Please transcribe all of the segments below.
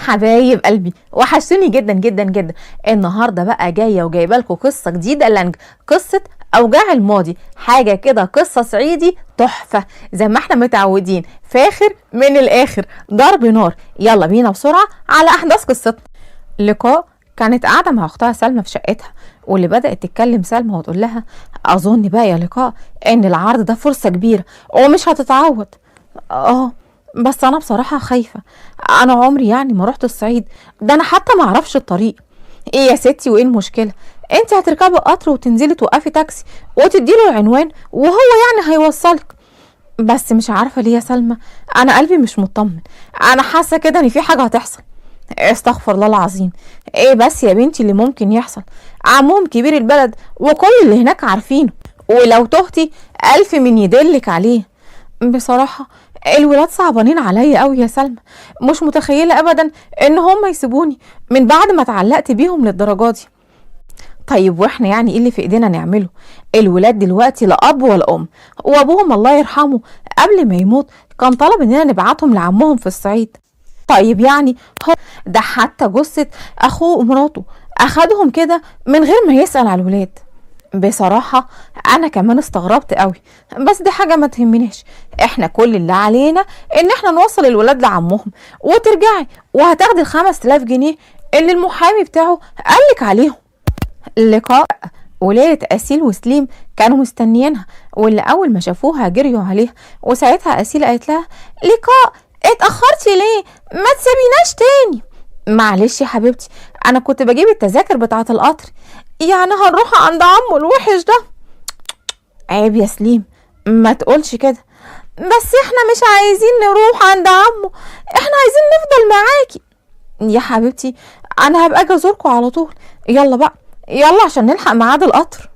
حبايب قلبي، وحشتوني جدا جدا جدا. النهارده بقى جايه وجايبه لكم قصه جديده لانج، قصه اوجاع الماضي، حاجه كده قصه صعيدي تحفه زي ما احنا متعودين، فاخر من الاخر، ضرب نار. يلا بينا بسرعه على احداث قصتنا. لقاء كانت قاعده مع اختها سلمى في شقتها، واللي بدات تتكلم سلمى وتقول لها: اظن بقى يا لقاء ان العرض ده فرصه كبيره ومش هتتعوض. بس انا بصراحه خايفه، انا عمري يعني ما رحت الصعيد، ده انا حتى ما اعرفش الطريق. ايه يا ستي وايه المشكله؟ انت هتركبي قطر وتنزلي توقفي تاكسي وتديله العنوان وهو يعني هيوصلك. بس مش عارفه ليه يا سلمى، انا قلبي مش مطمن، انا حاسه كده ان في حاجه هتحصل. استغفر الله العظيم، ايه بس يا بنتي اللي ممكن يحصل؟ عمهم كبير البلد وكل اللي هناك عارفينه، ولو تهتي الف من يدلك عليه. بصراحه الولاد صعبانين عليا قوي يا سلمى، مش متخيله ابدا ان هم يسيبوني من بعد ما اتعلقت بيهم للدرجه دي. طيب واحنا يعني ايه اللي في ايدينا نعمله؟ الولاد دلوقتي لا اب ولا ام، وابوهم الله يرحمه قبل ما يموت كان طلب اننا نبعتهم لعمهم في الصعيد. طيب يعني هو ده حتى جثة اخوه ومراته اخدهم كده من غير ما يسأل على الولاد. بصراحة انا كمان استغربت قوي، بس دي حاجة ما تهمنيش، احنا كل اللي علينا ان احنا نوصل الولاد لعمهم، وترجعي وهتاخدي 5000 جنيه اللي المحامي بتاعه قالك عليهم. لقاء وليلة أسيل وسليم كانوا مستنيينها، واللي أول ما شافوها جريوا عليها، وساعتها أسيل قالت لها: لقاء اتأخرتي ليه؟ ما تسيبيناش تاني. معلش يا حبيبتي، أنا كنت بجيب التذاكر بتاعة القطر، يعني هنروح عند عمو الوحش ده. عيب يا سليم، ما تقولش كده، بس احنا مش عايزين نروح عند عمو، احنا عايزين نفضل معاكي. يا حبيبتي أنا هبقى أجي أزوركوا على طول، يلا بقى يلا عشان نلحق ميعاد القطر.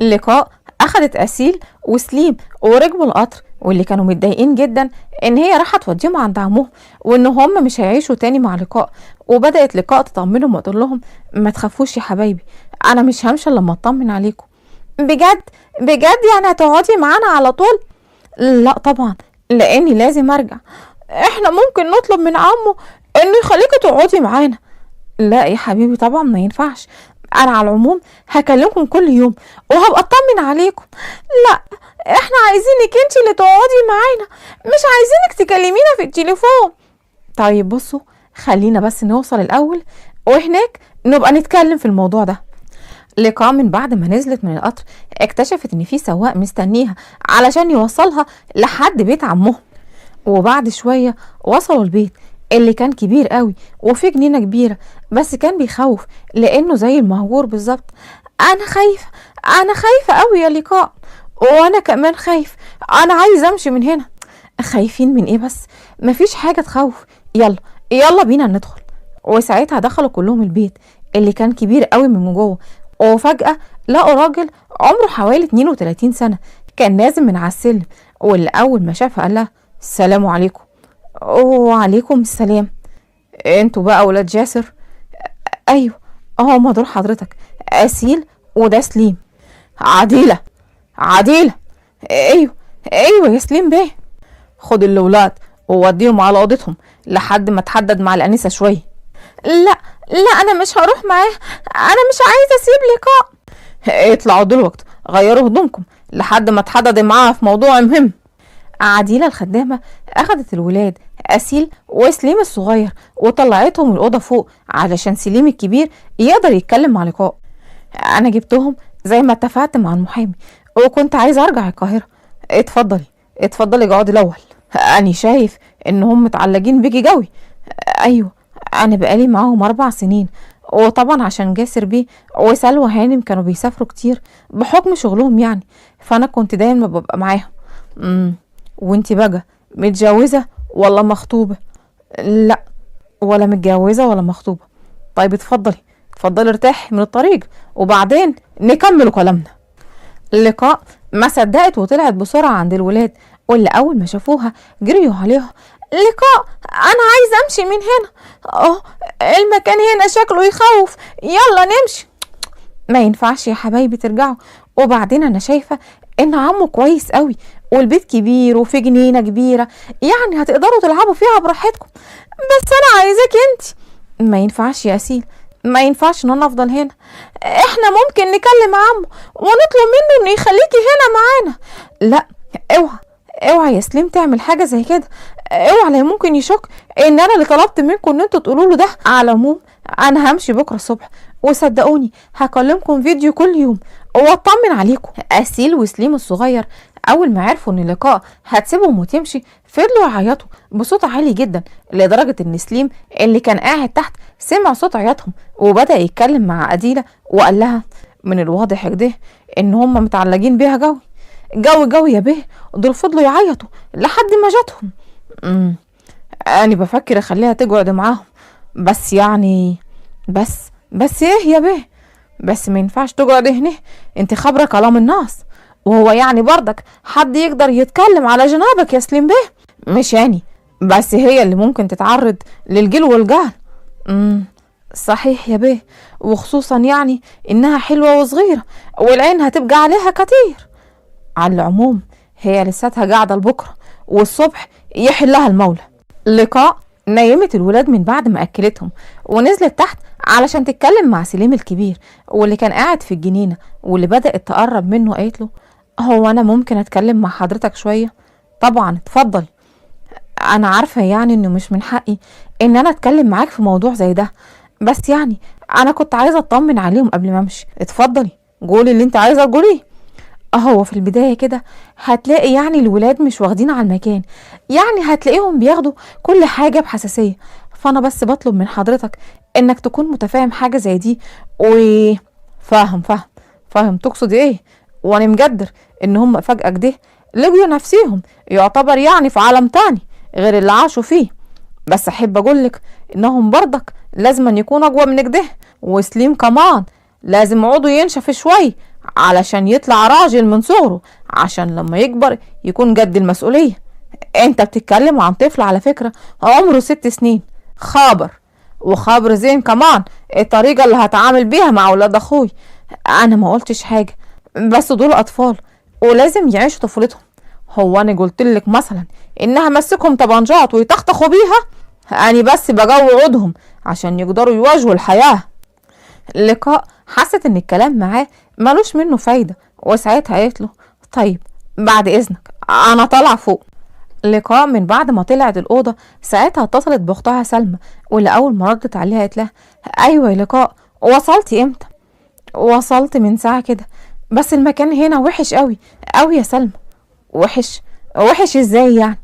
لقاء اخدت اسيل وسليم وركبوا القطر، واللي كانوا متضايقين جدا ان هي راح توديهم عند عمهم، وان هم مش هيعيشوا تاني مع لقاء. وبدات لقاء تطمنهم وتقول لهم: ما تخافوش يا حبايبي، انا مش همشي الا لما اطمن عليكم. بجد بجد يعني هتقعدي معانا على طول؟ لا طبعا، لاني لازم ارجع، احنا ممكن نطلب من عمه انه يخليكي تقعدي معانا. لا يا حبيبي طبعا ما ينفعش، انا على العموم هكلمكم كل يوم وهبقى اطمن عليكم. لا احنا عايزينك انت اللي تقعدي معانا، مش عايزينك تكلمينا في التليفون. طيب بصوا، خلينا بس نوصل الاول وهناك نبقى نتكلم في الموضوع ده. لقاء من بعد ما نزلت من القطر اكتشفت ان في سواق مستنيها علشان يوصلها لحد بيت عمهم، وبعد شوية وصلوا البيت اللي كان كبير قوي وفيه جنينة كبيرة، بس كان بيخوف لانه زي المهجور بالظبط. انا خايفة قوي يا لقاء، وانا كمان خايف، انا عايزة امشي من هنا. خايفين من ايه بس؟ مفيش حاجة تخوف، يلا بينا ندخل. وساعتها دخلوا كلهم البيت اللي كان كبير قوي من جوه، وفجأة لقوا راجل عمره حوالي 32 سنة كان نازل من على السلم، واللي اول ما شافها قال لها: السلام عليكم. وعليكم السلام. انتوا بقى ولاد جاسر؟ ايوه هما دول حضرتك، اسيل وده سليم. عديلة. ايوه يا سليم بيه. خد الولاد ووديهم على اوضتهم لحد ما تحدد مع الانسه شويه. لا انا مش هروح معاه، انا مش عايزه اسيب لقاء. اطلعوا دلوقتي غيروا هدومكم لحد ما تحدد معاها في موضوع مهم. عديلة الخدامة أخدت الولاد أسيل وسليم الصغير وطلعتهم الأوضة فوق علشان سليم الكبير يقدر يتكلم مع لقاء. أنا جبتهم زي ما اتفقت مع المحامي، وكنت عايزة أرجع القاهرة. اتفضلي اقعدي الأول. أنا شايف إنهم متعلقين بيكي جوي. أيوة أنا بقالي معاهم 4 سنين، وطبعا عشان جاسر بيه وسلوى هانم كانوا بيسافروا كتير بحكم شغلهم يعني، فأنا كنت دايما ببقى معاهم. وانتي بقى متجوزة ولا مخطوبة؟ لا ولا متجوزة ولا مخطوبة. طيب اتفضلي ارتاحي من الطريق وبعدين نكمل كلامنا. اللقاء ما صدقت وطلعت بسرعة عند الولاد، واللي اول ما شافوها جريوا عليها: لقاء انا عايزة امشي من هنا، المكان هنا شكله يخوف، يلا نمشي. ما ينفعش يا حبايبي ترجعوا، وبعدين انا شايفة ان عمو كويس قوي والبيت كبير وفي جنينة كبيرة، يعني هتقدروا تلعبوا فيها براحتكم. بس انا عايزاك انت. ما ينفعش يا اسيل، ما ينفعش ان انا افضل هنا. احنا ممكن نكلم عمو ونطلب منه انه يخليكي هنا معانا. لا، اوعى اوعى يا سليم تعمل حاجه زي كده. اوعى، لا ممكن يشك ان انا اللي طلبت منكم ان انتوا تقولوا له ده. على العموم انا همشي بكره الصبح، وصدقوني هكلمكم فيديو كل يوم واطمن عليكم. اسيل وسليم الصغير اول ما عرفوا ان اللقاء هتسيبهم وتمشي فضلوا يعيطوا بصوت عالي جدا، لدرجه ان سليم اللي كان قاعد تحت سمع صوت عياطهم وبدا يتكلم مع أديلة وقال لها من الواضح كده ان هم متعلقين بيها جوي جوي جوي يا بيه. دول فضلوا يعيطوا لحد ما جاتهم. انا بفكر اخليها تقعد معاهم، بس يعني بس ايه يا بيه؟ بس ما ينفعش تقعد هنا، انت خبرة كلام الناس، وهو يعني برضك حد يقدر يتكلم على جنابك يا سليم بيه؟ مش يعني، بس هي اللي ممكن تتعرض للجل والجهل. صحيح يا بيه، وخصوصا يعني انها حلوة وصغيرة والعين هتبقى عليها كتير. على العموم هي لساتها قاعدة لبكرة والصبح يحلها المولى. لقاء نيمت الولاد من بعد ما أكلتهم ونزلت تحت علشان تتكلم مع سليم الكبير واللي كان قاعد في الجنينة، واللي بدأت تقرب منه قالت له هو أنا ممكن أتكلم مع حضرتك شوية؟ طبعا اتفضل. أنا عارفة يعني إنه مش من حقي إن أنا أتكلم معاك في موضوع زي ده، بس يعني أنا كنت عايزة أطمن عليهم قبل ما أمشي. اتفضلي قولي اللي أنت عايزة تقوليه. هو في البداية كده هتلاقي يعني الولاد مش واخدين على المكان، يعني هتلاقيهم بياخدوا كل حاجة بحساسية، فأنا بس بطلب من حضرتك إنك تكون متفاهم حاجة زي دي فاهم تقصد إيه، وأنا مقدر إن هم فجأة كده لقوا نفسيهم يعتبر يعني في عالم تاني غير اللي عاشوا فيه، بس أحب أقولك إنهم برضك لازم أن يكون أقوى من كده، وسليم كمان لازم عضو ينشف شوي علشان يطلع راجل من صغره عشان لما يكبر يكون قد المسؤولية. انت بتتكلم عن طفل على فكرة عمره 6 سنين، وخابر زين كمان الطريقة اللي هتعامل بيها مع ولاد اخوي. انا ما قلتش حاجة، بس دول اطفال ولازم يعيشوا طفولتهم. هو انا قلت لك مثلا انها مسكهم طبنجات ويتخطخوا بيها؟ انا بس بجوع عودهم عشان يقدروا يواجهوا الحياة. لقاء حست ان الكلام معاه ملوش منه فايدة، وساعتها قالت له طيب بعد اذنك انا طالعة فوق. لقاء من بعد ما طلعت الأوضة ساعتها اتصلت باختها سلمى، واللي أول ما ردت عليها قالت لها أيوة يا لقاء، وصلتي امتى؟ وصلت من ساعة كده، بس المكان هنا وحش قوي قوي يا سلمى. وحش ازاي يعني؟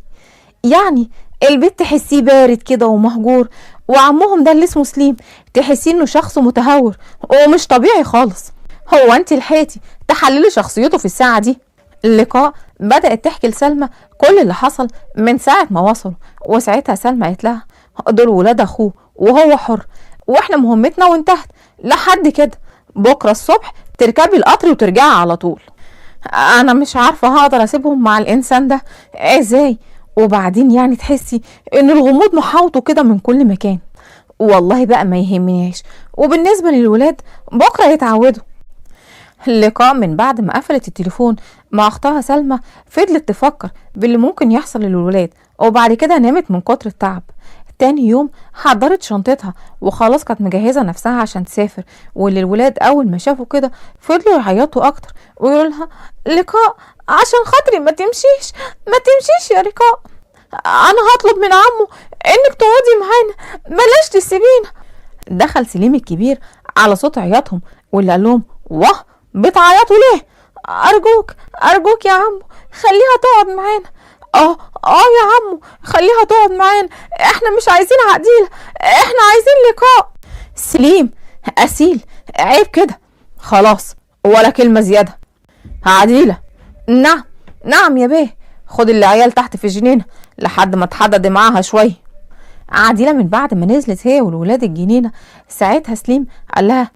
يعني البيت تحسيه بارد كده ومهجور، وعمهم ده اللي اسمه سليم تحسيه انه شخص متهور ومش طبيعي خالص. هو انت لحقتي تحللي شخصيته في الساعة دي؟ اللقاء بدأت تحكي لسلمى كل اللي حصل من ساعة ما وصلوا، وساعتها سلمى قالت لها دول ولاد اخوه وهو حر، واحنا مهمتنا وانتهت لحد كده، بكرة الصبح تركبي القطر وترجعي على طول. انا مش عارفة هقدر اسيبهم مع الانسان ده ازاي، وبعدين يعني تحسي ان الغموض محاوطه كده من كل مكان. والله بقى ما يهمنيش، وبالنسبة للولاد بكرة يتعودوا. اللقاء من بعد ما قفلت التليفون مع اختها سلمى فضلت تفكر باللي ممكن يحصل للولاد، وبعد كده نامت من كتر التعب. تاني يوم حضرت شنطتها وخلاص كانت مجهزة نفسها عشان تسافر، واللي الولاد اول ما شافوا كده فضلوا يعيطوا اكتر ويقولوا لها لقاء عشان خاطري ما تمشيش يا لقاء، انا هطلب من عمو انك تقعدي معانا، بلاش تسيبينا. دخل سليم الكبير على صوت عياطهم واللي قال لهم واه بتعيطوا ليه؟ ارجوك يا عمو خليها تقعد معانا. يا عمو خليها تقعد معانا، احنا مش عايزين عديلة، احنا عايزين لقاء. سليم اسيل عيب كده، خلاص ولا كلمة زيادة. عديلة نعم يا بيه، خد العيال تحت في الجنينة لحد ما تحدد معاها شوية. عديلة من بعد ما نزلت هي والولاد الجنينة ساعتها سليم قال لها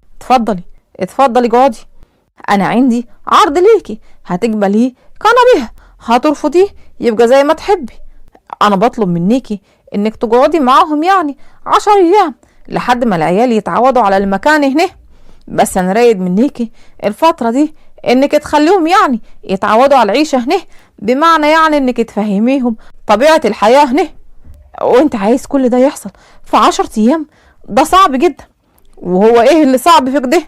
اتفضلي اقعدي، انا عندي عرض ليكي، هتقبليه كان بيها، هترفضيه يبقى زي ما تحبي. انا بطلب منيكي انك تقعدي معاهم يعني 10 ايام لحد ما العيال يتعودوا على المكان هنا، بس انا رايد منيكي الفترة دي انك تخليهم يعني يتعودوا على العيشة هنا، بمعنى يعني انك تفهميهم طبيعة الحياة هنا. وانت عايز كل ده يحصل في 10 ايام؟ ده صعب جدا. وهو ايه اللي صعب في كده؟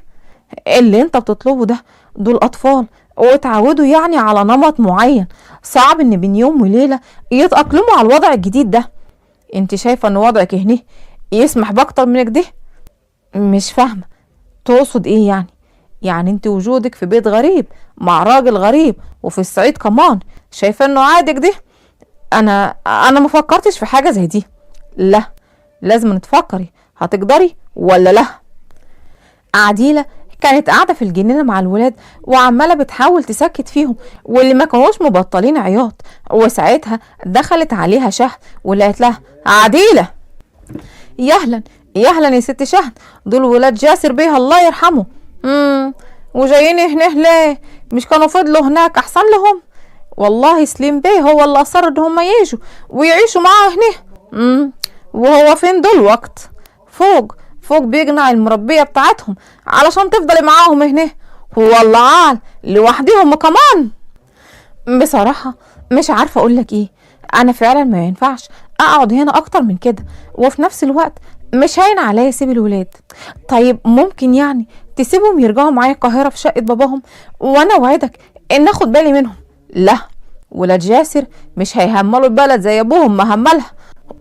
اللي انت بتطلبه ده، دول اطفال واتعودوا يعني على نمط معين، صعب ان بين يوم وليلة يتأقلموا على الوضع الجديد ده. انت شايفة ان وضعك هنا يسمح باكتر من كده؟ مش فاهمة، تقصد ايه يعني؟ يعني انت وجودك في بيت غريب مع راجل غريب وفي الصعيد كمان شايفة انه عادي كده؟ انا ما فكرتش في حاجة زي دي. لا، لازم تفكري، هتقدري ولا لا؟ عديلة كانت قاعدة في الجنينة مع الولاد وعمالة بتحاول تسكت فيهم واللي ما كانوش مبطلين عياط. وساعتها دخلت عليها شهد ولقت لها: عديلة، يهلا يهلا يا ست شهد، دول ولاد جاسر بيه الله يرحمه. وجايين هنا ليه؟ مش كانوا فضلوا هناك احسن لهم؟ والله سليم بيه هو اللي اصر ان هم يجوا ويعيشوا معاه هنا. وهو فين دول وقت؟ فوق بيقنع المربية بتاعتهم علشان تفضلي معاهم هنا. هو الله عال لوحدهم كمان. بصراحة مش عارفة اقولك ايه، انا فعلا ما ينفعش اقعد هنا اكتر من كده، وفي نفس الوقت مش هين عليا اسيب الولاد. طيب ممكن يعني تسيبهم يرجعوا معايا القاهرة في شقة باباهم، وانا وعدك ان اخد بالي منهم. لا، ولاد جاسر مش هيهملوا البلد زي ابوهم ما هملها.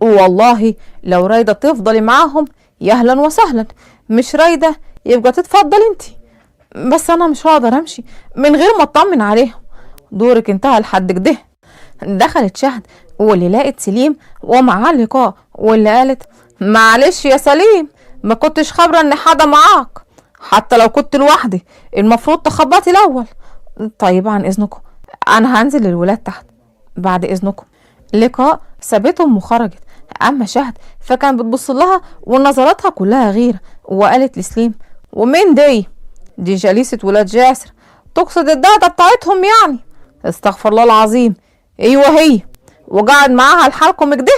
والله لو رايدة تفضلي معاهم يهلا وسهلا، مش رايدة يبقى تتفضل انت. بس انا مش هقدر امشي من غير ما اطمن عليهم. دورك انتهى لحد كده. دخلت شهد واللي لقت سليم ومعاه لقاء، واللي قالت: معلش يا سليم، ما كنتش خبرة ان حدا معاك، حتى لو كنت لوحدي المفروض تخبطي الاول. طيب عن اذنكم، انا هنزل للولاد تحت بعد اذنكم. لقاء سابتهم وخرجت، اما شهد فكان بتبص لها ونظراتها كلها غيرة، وقالت لسليم: ومين دي؟ دي جليسة ولاد جاسر. تقصد الدادة بتاعتهم يعني؟ استغفر الله العظيم. ايوه هي، وقعد معاها لحالكم كده.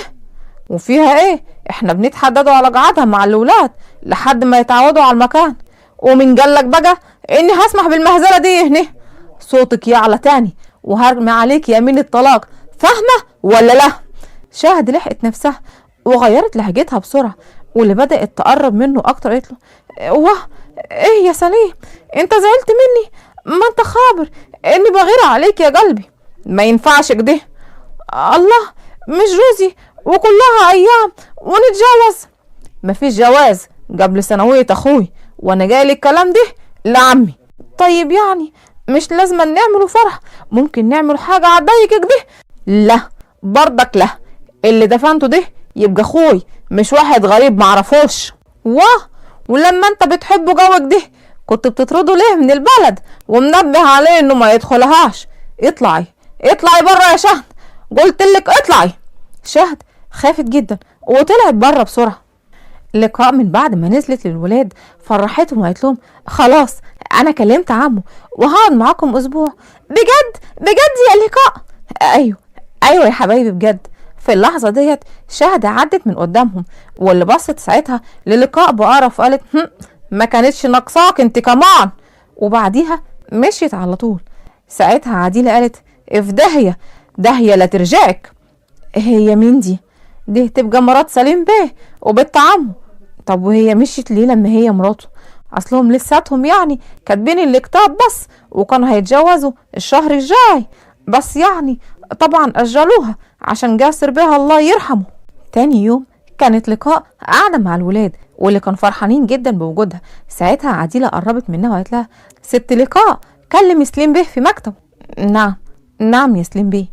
وفيها ايه؟ احنا بنتحددوا على قعدها مع الاولاد لحد ما يتعودوا على المكان. ومن قالك بقى اني هسمح بالمهزله دي هنا؟ صوتك يعلى تاني وهرمي عليك يمين الطلاق، فاهمه ولا لا؟ شهد لحقت نفسها وغيرت لهجتها بسرعه، واللي بدات تقرب منه اكتر قالت له: واه، ايه يا سليم، انت زعلت مني؟ ما انت خابر اني بغير عليك يا قلبي. ما ينفعش كده. الله، مش جوزي وكلها ايام ونتجوز؟ مفيش جواز قبل ثانوية اخوي وانا جاي الكلام ده لعمي. طيب يعني مش لازم نعملوا فرح، ممكن نعمل حاجة عالضيق كده؟ لا برضك لا، اللي دفنته ده يبقى اخوي مش واحد غريب معرفوش. واه، ولما انت بتحبه جوك ده كنت بتطرده ليه من البلد ومنبه عليه انه ما يدخلهاش؟ اطلعي بره يا شهد، قلتلك اطلعي. شهد خافت جدا وطلعت بره بسرعه. لقاء من بعد ما نزلت للولاد فرحتهم وقالت لهم: خلاص انا كلمت عمو وهقعد معاكم اسبوع. بجد يا لقاء؟ ايوه يا حبايبي بجد. في اللحظه ديت شهد عدت من قدامهم، واللي بصت ساعتها للقاء بقرف وقالت: ما كانتش ناقصاك انت كمان. وبعديها مشيت على طول. ساعتها عديلة قالت: في داهية لا ترجعك. هي مين دي؟ دي تبقى مرات سليم بيه وبنت عمه. طب وهي مشيت ليه لما هي مراته؟ اصلهم لساتهم يعني كاتبين الكتاب بس، وكانوا هيتجوزوا الشهر الجاي، بس يعني طبعا اجلوها عشان جاسر بيها الله يرحمه. تاني يوم كانت لقاء قاعدة مع الولاد واللي كانوا فرحانين جدا بوجودها. ساعتها عديلة قربت منها وقالت لها: ست لقاء، كلم سليم بيه في مكتبه. نعم يا سليم بيه.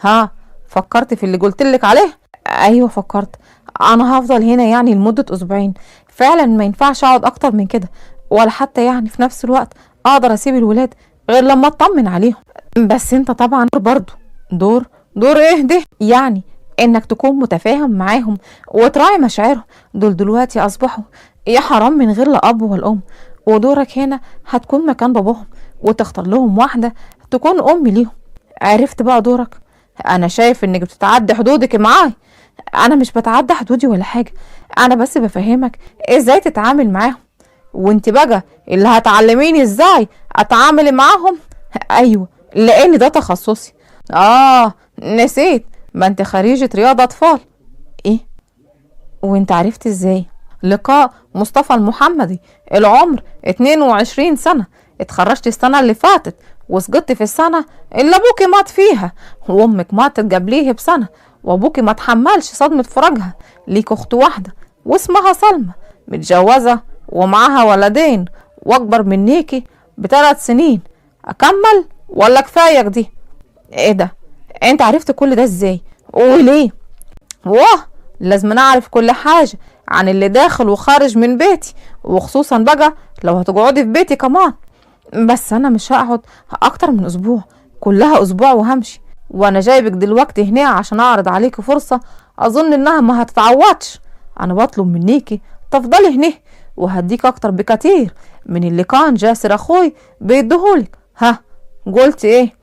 ها، فكرت في اللي قلتلك عليه؟ ايوه فكرت، انا هفضل هنا يعني لمدة اسبوعين، فعلا ما ينفعش اقعد اكتر من كده، ولا حتى يعني في نفس الوقت اقدر اسيب الولاد غير لما اطمن عليهم. بس انت طبعا برضو دور ايه ده؟ يعني انك تكون متفاهم معاهم وتراعي مشاعرهم. دول دلوقتي اصبحوا يا حرام من غير لا اب ولا ام، ودورك هنا هتكون مكان باباهم وتختار لهم واحدة تكون ام ليهم. عرفت بقى دورك؟ انا شايف انك بتتعدي حدودك معاي. انا مش بتعدى حدودي ولا حاجة، انا بس بفهمك ازاي تتعامل معاهم، وانت بقى اللي هتعلميني ازاي اتعامل معاهم. ايوه، لان ده تخصصي. نسيت، ما انت خريجة رياضة اطفال. ايه وانت عرفت ازاي؟ لقاء مصطفى المحمدي، العمر 22 سنة، اتخرجت السنة اللي فاتت وسقطت في السنة اللي ابوكي مات فيها، وامك ماتت قبليه بسنة، وابوكي ما تحملش صدمة فراقها. ليك اخت واحدة واسمها سلمى، متجوزة ومعاها ولدين واكبر منيكي ب3 سنين. اكمل ولا كفاية دي؟ ايه ده؟ انت عرفت كل ده ازاي وليه؟ واه، لازم نعرف كل حاجة عن اللي داخل وخارج من بيتي، وخصوصا بقى لو هتقعدي في بيتي كمان. بس انا مش هقعد اكتر من اسبوع، كلها اسبوع وهمشي، وانا جايبك دلوقتي هنا عشان اعرض عليكي فرصة اظن انها ما هتتعوضش. انا بطلب منيكي تفضلي هنا، وهديك اكتر بكتير من اللي كان جاسر اخوي بيديهولك. ها، قلت ايه؟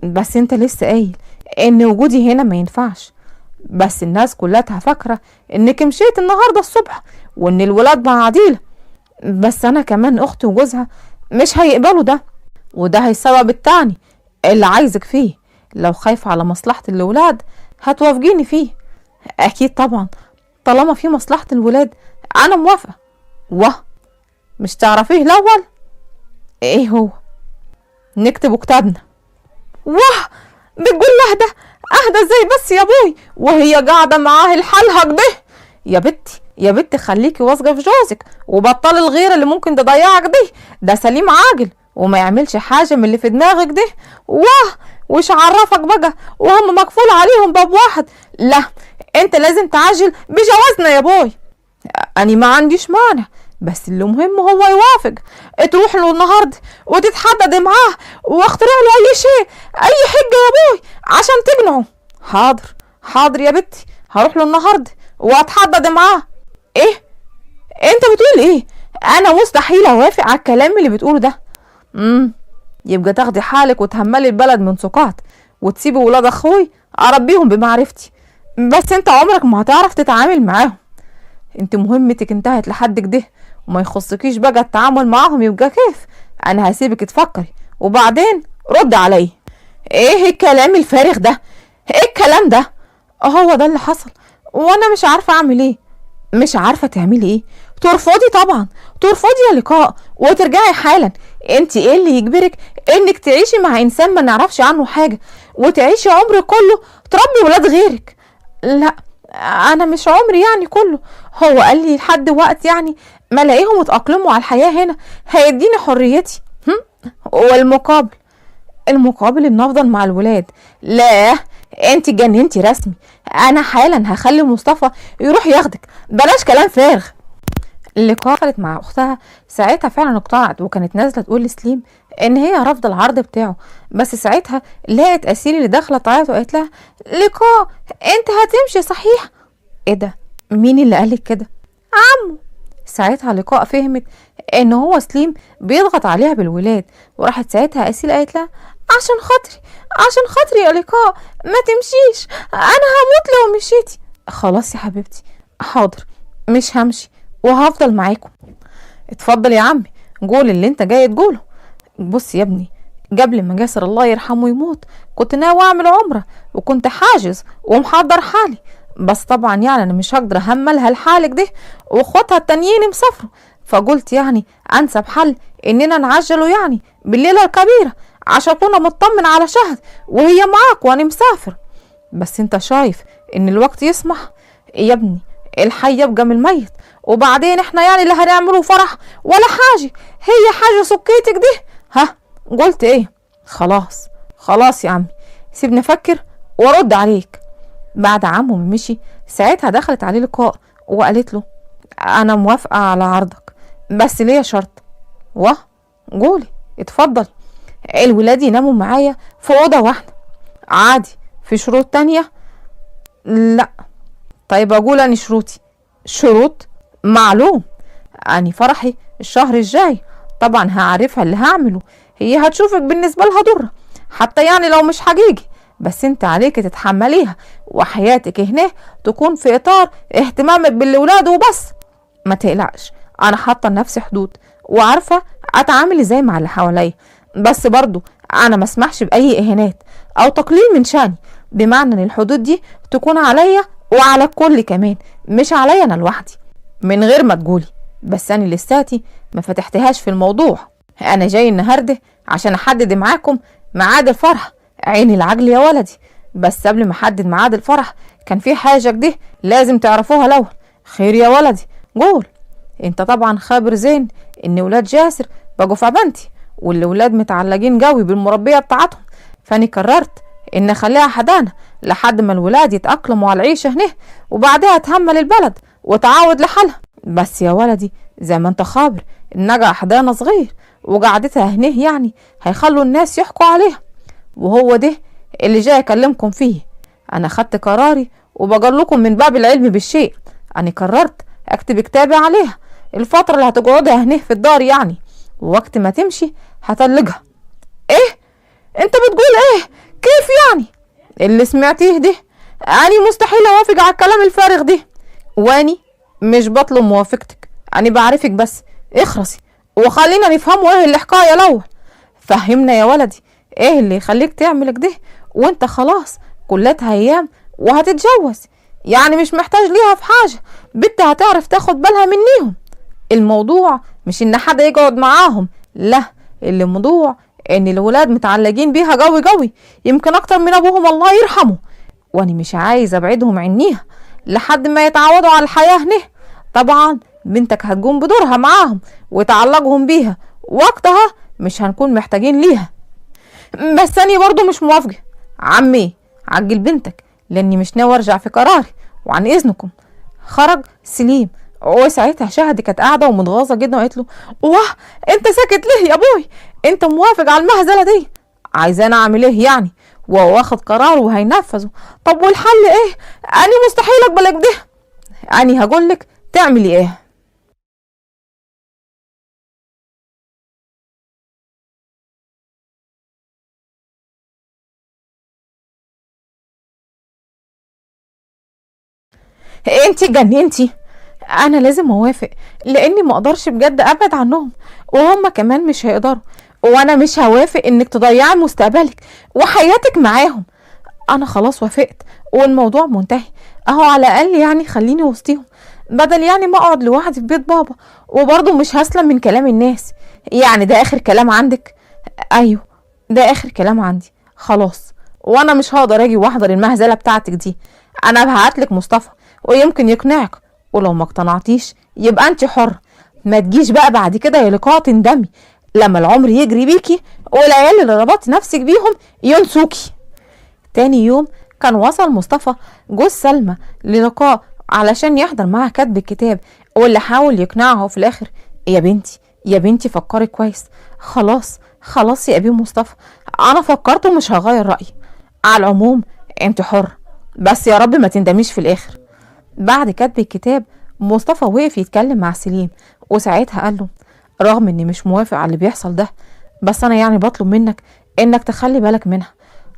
بس انت لسه قايل ان وجودي هنا ما ينفعش، بس الناس كلها فاكره انك مشيت النهارده الصبح وان الولاد مع عديله، بس انا كمان اختي وجوزها مش هيقبلوا ده، وده هيسبب التاني اللي عايزك فيه. لو خايفه على مصلحه الولاد هتوافقيني فيه؟ اكيد طبعا، طالما في مصلحه الولاد انا موافقه. واه، مش تعرفيه الاول؟ ايه هو؟ نكتبه كتابنا. واه، بتقول له اهدى ازاي بس يا ابوي وهي قاعده معاه لحالها كده؟ يا بنتي يا بنتي، خليكي واثقه في جوزك وبطلي الغيره اللي ممكن تضيعك دي. ده سليم عاقل وما يعملش حاجه من اللي في دماغك ده. واه، وش عرفك بقى وهم مكفول عليهم باب واحد؟ لا، انت لازم تعجل بجوازنا يا بوي. انا ما عنديش مانع، بس اللي مهم هو يوافق. تروح له النهارده وتتحدد معاه واخترع له اي شيء، اي حجه يا بوي عشان تقنعه. حاضر حاضر يا بنتي، هروح له النهارده واتحدد معاه. ايه؟ انت بتقول ايه؟ انا مستحيل اوافق على الكلام اللي بتقوله ده. يبقى تاخدي حالك وتهملي البلد من سقاط وتسيبي ولاد اخوي اربيهم بمعرفتي، بس انت عمرك ما هتعرف تتعامل معاهم. انت مهمتك انتهت لحد كده وما يخصكيش بقى التعامل معاهم. يبقى كيف؟ انا هسيبك تفكري وبعدين رد علي. ايه الكلام الفارغ ده؟ ايه الكلام ده؟ هو ده اللي حصل وانا مش عارفه اعمل ايه. مش عارفه تعملي ايه؟ ترفضي طبعا، ترفضي يا لقاء وترجعي حالا. انت ايه اللي يجبرك انك تعيشي مع انسان ما نعرفش عنه حاجه وتعيشي عمرك كله تربي ولاد غيرك؟ لا، انا مش عمري يعني كله، هو قال لي لحد وقت يعني ما الاقيهم اتاقلموا على الحياه هنا هيديني حريتي. والمقابل؟ المقابل ان افضل مع الولاد؟ لا، انت جننتي رسمي. انا حالا هخلي مصطفى يروح ياخدك، بلاش كلام فارغ. اللي قفلت مع اختها ساعتها فعلا اقتنعت، وكانت نازله تقول لسليم ان هي رافضه العرض بتاعه، بس ساعتها لقيت اسيل اللي داخله تعيط وقالت لها لقاء انت هتمشي صحيح؟ ايه ده؟ مين اللي قالك كده؟ عمو. ساعتها لقاء فهمت ان هو سليم بيضغط عليها بالولاد، وراحت ساعتها اسيل قالت لها عشان خاطري، عشان خاطري يا لقاء ما تمشيش، انا هموت لو مشيتي. خلاص يا حبيبتي، حاضر، مش همشي وهفضل معاكم. اتفضل يا عمي، قول اللي انت جاي تقوله. بص يا ابني، قبل ما جاسر الله يرحمه يموت كنت ناوي اعمل عمره وكنت حاجز ومحضر حالي، بس طبعا يعني انا مش هقدر اهملها لحالك ده واخواتها التانيين مسافروا، فقلت يعني انسب حل اننا نعجله يعني بالليله الكبيره عشان كنا مطمن على شهد وهي معاك وانا مسافر. بس انت شايف ان الوقت يسمح يا ابني؟ الحي يبقى من الميت، وبعدين احنا يعني اللي هنعمله فرح ولا حاجه، هي حاجه سكيتك دي. ها، قلت ايه؟ خلاص خلاص يا عمي، سيبني افكر وارد عليك. بعد عمه مشي ساعتها دخلت عليه لقاء وقالت له انا موافقه على عرضك بس ليا شرط. واه، قولي، اتفضل. الولاد يناموا معايا في اوضه واحده. عادي، في شروط تانية؟ لا. طيب اقول اني شروطي. شروط؟ معلوم، اني فرحي الشهر الجاي، طبعا هعرفها اللي هعمله، هي هتشوفك بالنسبه لها ضره حتى يعني لو مش حقيقي، بس انت عليك تتحمليها وحياتك هنا تكون في اطار اهتمامك بالولاد وبس. ما تقلقش، انا حاطه لنفسي حدود وعارفه اتعامل ازاي مع اللي حواليا، بس برضو انا ما اسمحش باي اهانات او تقليل من شاني، بمعنى ان الحدود دي تكون عليا وعلى الكل كمان، مش عليا انا لوحدي من غير ما تقولي. بس انا لساتي ما فتحتهاش في الموضوع. انا جاي النهارده عشان احدد معاكم ميعاد الفرح. عيني العجل يا ولدي. بس قبل ما احدد ميعاد الفرح كان في حاجه كده لازم تعرفوها الاول. خير يا ولدي؟ قول. انت طبعا خابر زين ان ولاد جاسر بقوا في بنتي، والولاد متعلقين قوي بالمربيه بتاعتهم، فاني قررت ان اخليها حدانه لحد ما الولاد يتاقلموا على العيشه هنا، وبعدها تهمل البلد وتعاود لحالها. بس يا ولدي زي ما انت خابر النجا حدانه صغير، وقعدتها هنا يعني هيخلوا الناس يحكوا عليها، وهو ده اللي جاي اكلمكم فيه. انا خدت قراري وبقول لكم من باب العلم بالشيء. انا قررت اكتب كتابي عليها الفتره اللي هتقعدها هنا في الدار يعني، ووقت ما تمشي هطلقها. ايه انت بتقول ايه؟ كيف يعني؟ اللي سمعتيه ده اني مستحيل اوافق على الكلام الفارغ ده، واني مش بطلب موافقتك، اني بعرفك بس. اخرسي وخلينا نفهموا ايه الحكايه الاول. فهمنا يا ولدي ايه اللي يخليك تعمل كده وانت خلاص كلتها ايام وهتتجوز، يعني مش محتاج ليها في حاجه، بنت هتعرف تاخد بالها منيهم. الموضوع مش ان حدا يقعد معاهم، لا، الموضوع ان الولاد متعلقين بيها قوي قوي، يمكن اكتر من ابوهم الله يرحمه، وانا مش عايز ابعدهم عنيها لحد ما يتعودوا على الحياه هنا. طبعا بنتك هتقوم بدورها معاهم وتعلقهم بيها، وقتها مش هنكون محتاجين ليها. بس انا برضو مش موافقه. عمي عجل بنتك لاني مش ناوي ارجع في قراري، وعن اذنكم. خرج سليم، وساعتها شهد كانت قاعده ومتغاظه جدا وقالت له: واه انت ساكت ليه يا ابوي؟ انت موافق على المهزله دي؟ عايزانا اعمل ايه يعني؟ وهو واخد قرار وهينفذه. طب والحل ايه؟ انا مستحيل اقبلك ده. انا هقولك تعملي ايه. انتي جننتي. انا لازم اوافق لاني ما اقدرش بجد ابعد عنهم، وهم كمان مش هيقدروا، وانا مش هوافق انك تضيعي مستقبلك وحياتك معاهم. انا خلاص وافقت والموضوع منتهي. اهو على الاقل يعني خليني وسطيهم، بدل يعني ما اقعد لوحدي في بيت بابا، وبرضه مش هسلم من كلام الناس. يعني ده اخر كلام عندك؟ ايوه ده اخر كلام عندي خلاص، وانا مش هقدر اجي واحضر المهزله بتاعتك دي. انا هبعتلك مصطفى ويمكن يقنعك، ولو ما اقتنعتيش يبقى انت حر. ما تجيش بقى بعد كده يا لقاء تندمي لما العمر يجري بيكي والعيال اللي ربطتي نفسك بيهم ينسوكي. تاني يوم كان وصل مصطفى جوز سلمى للقاء علشان يحضر معها كتب الكتاب، واللي حاول يقنعها في الاخر: يا بنتي يا بنتي فكري كويس، خلاص خلاص يا ابي مصطفى، انا فكرت ومش هغير رايي. على العموم انت حر، بس يا رب ما تندميش في الاخر. بعد كتب الكتاب مصطفى وقف يتكلم مع سليم، وساعتها قال له: رغم اني مش موافق على اللي بيحصل ده، بس انا يعني بطلب منك انك تخلي بالك منها.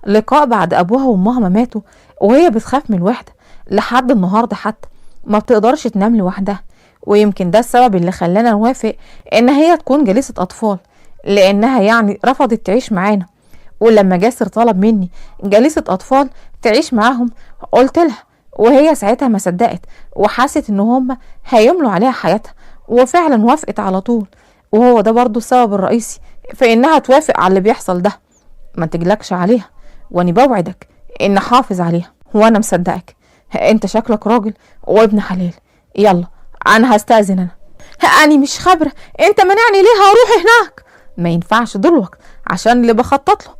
لقاء بعد ابوها وامها ما ماتوا وهي بتخاف من الوحده لحد النهارده، حتى ما بتقدرش تنام لوحدها، ويمكن ده السبب اللي خلانا نوافق ان هي تكون جليسه اطفال، لانها يعني رفضت تعيش معانا. ولما جاسر طلب مني جليسه اطفال تعيش معاهم قلت لها، وهي ساعتها ما صدقت وحست ان هم هيملوا عليها حياتها، وفعلا وافقت على طول. وهو ده برضو السبب الرئيسي في انها توافق على اللي بيحصل ده. ما تجلكش عليها، واني بوعدك ان حافظ عليها، وانا مصدقك. انت شكلك راجل وابن حلال. يلا انا هستأذن. اني مش خبرة، انت منعني ليه هروح هناك؟ ما ينفعش دلوقت عشان اللي بخطط له،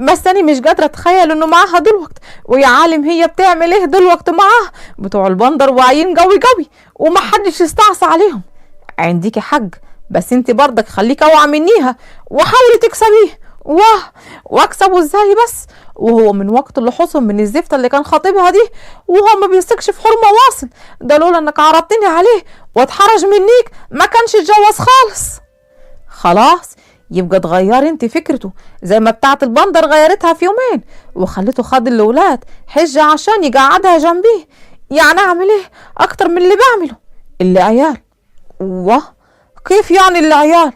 بس انا مش قادره اتخيل انه معاها دلوقت، ويا عالم هي بتعمل ايه دلوقت معاها. بتوع البندر واعيين قوي قوي ومحدش يستعصى عليهم. عنديكي حق، بس انت برضك خليك اوعى منيها وحاولي تكسبيه. واكسبه ازاي بس وهو من وقت اللي حصل من الزفته اللي كان خاطبها دي وهو ما بيثقش في حرمه واصل؟ ده لولا انك عرضتني عليه واتحرج منيك ما كانش اتجوز خالص. خلاص يبقى تغيري انت فكرته زي ما بتاعه البندر غيرتها في يومين وخلته خد الاولاد حجه عشان يقعدها جنبيه. يعني اعمل ايه اكتر من اللي بعمله؟ اللي عيال. كيف يعني اللي عيال؟